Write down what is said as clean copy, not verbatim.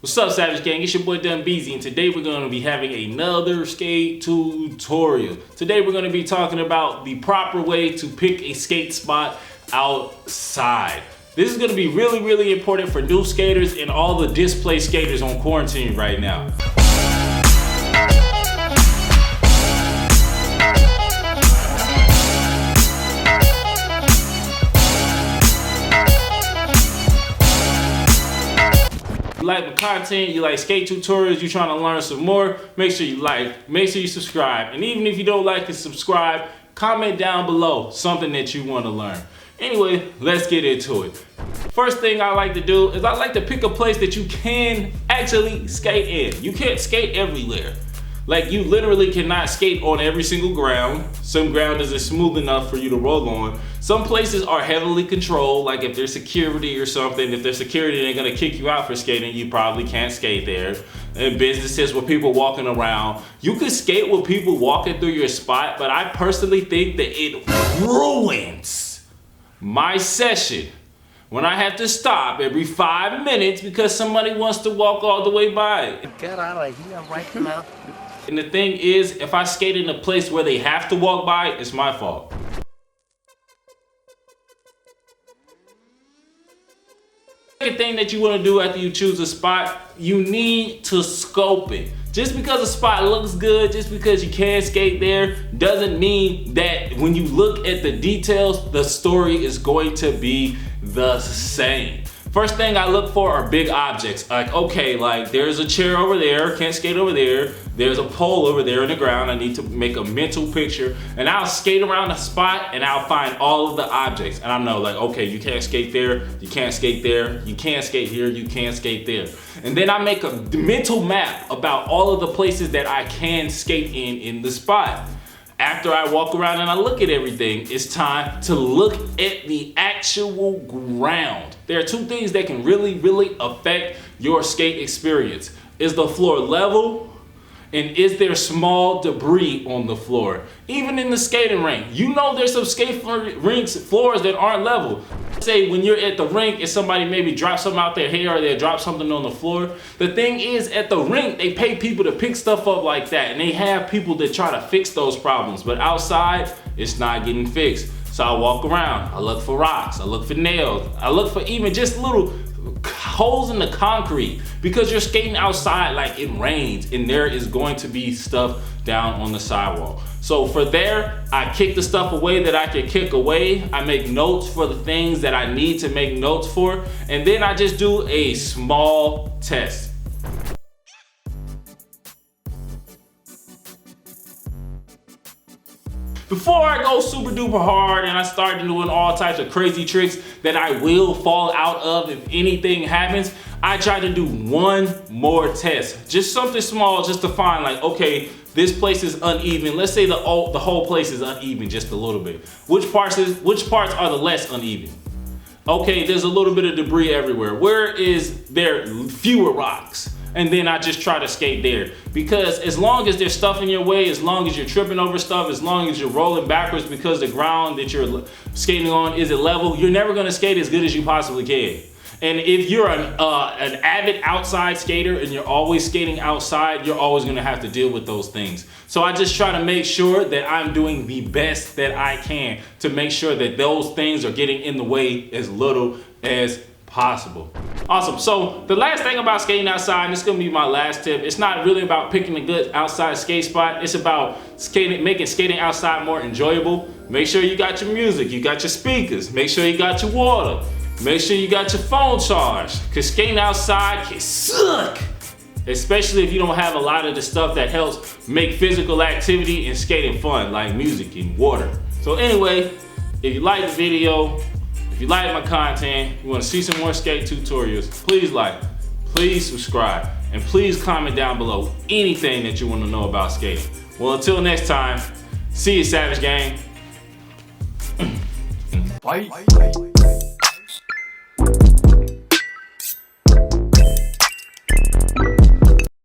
What's up, Savage Gang? It's your boy Dun Beezy, and today we're going to be having another skate tutorial. Today we're going to be talking about the proper way to pick a skate spot outside. This is going to be really important for new skaters and all the displaced skaters on quarantine right now. You like my content, you like skate tutorials, you're trying to learn some more, make sure you like, make sure you subscribe. And even if you don't like and subscribe, comment down below something that you want to learn. Anyway, let's get into it. First thing I like to do is I like to pick a place that you can actually skate in. You can't skate everywhere. Like, you literally cannot skate on every single ground. Some ground isn't smooth enough for you to roll on. Some places are heavily controlled, like if there's security or something. If there's security, they're gonna kick you out for skating. You probably can't skate there. And businesses with people walking around. You can skate with people walking through your spot, but I personally think that it ruins my session when I have to stop every 5 minutes because somebody wants to walk all the way by. Get out of here right now. And the thing is, if I skate in a place where they have to walk by, it's my fault. Second thing that you want to do after you choose a spot, you need to scope it. Just because a spot looks good, just because you can skate there, doesn't mean that when you look at the details, the story is going to be the same. First thing I look for are big objects. Like, okay, like there's a chair over there, can't skate over there. There's a pole over there in the ground. I need to make a mental picture. And I'll skate around the spot and I'll find all of the objects. And I know, like, okay, you can't skate there, you can't skate there, you can't skate here, you can't skate there. And then I make a mental map about all of the places that I can skate in the spot. After I walk around and I look at everything, it's time to look at the actual ground. There are two things that can really affect your skate experience. Is the floor level? And is there small debris on the floor? Even in the skating rink, you know there's some skate rinks floors that aren't level. Say when you're at the rink and somebody maybe drops something out their hair or they drop something on the floor. The thing is, at the rink, they pay people to pick stuff up like that, and they have people that try to fix those problems. But outside, it's not getting fixed. So I walk around, I look for rocks, I look for nails, I look for even just little holes in the concrete, because you're skating outside like it rains and there is going to be stuff down on the sidewalk. So for there, I kick the stuff away that I can kick away. I make notes for the things that I need to make notes for, and then I just do a small test. Before I go super duper hard and I start doing all types of crazy tricks that I will fall out of if anything happens, I try to do one more test. Just something small, just to find, like, okay, this place is uneven. Let's say the whole place is uneven just a little bit. Which parts are the less uneven? Okay, there's a little bit of debris everywhere. Where is there fewer rocks? And then I just try to skate there. Because as long as there's stuff in your way, as long as you're tripping over stuff, as long as you're rolling backwards because the ground that you're skating on isn't level, you're never gonna skate as good as you possibly can. And if you're an avid outside skater and you're always skating outside, you're always gonna have to deal with those things. So I just try to make sure that I'm doing the best that I can to make sure that those things are getting in the way as little as possible. Awesome. So the last thing about skating outside, and this is gonna be my last tip, it's not really about picking a good outside skate spot. It's about making skating outside more enjoyable. Make sure you got your music, you got your speakers, make sure you got your water, make sure you got your phone charged, because skating outside can suck. Especially if you don't have a lot of the stuff that helps make physical activity and skating fun, like music and water. So anyway, if you like the video, if you like my content, you want to see some more skate tutorials, please like, please subscribe, and please comment down below anything that you want to know about skating. Well, until next time, see you, Savage Gang. Bye.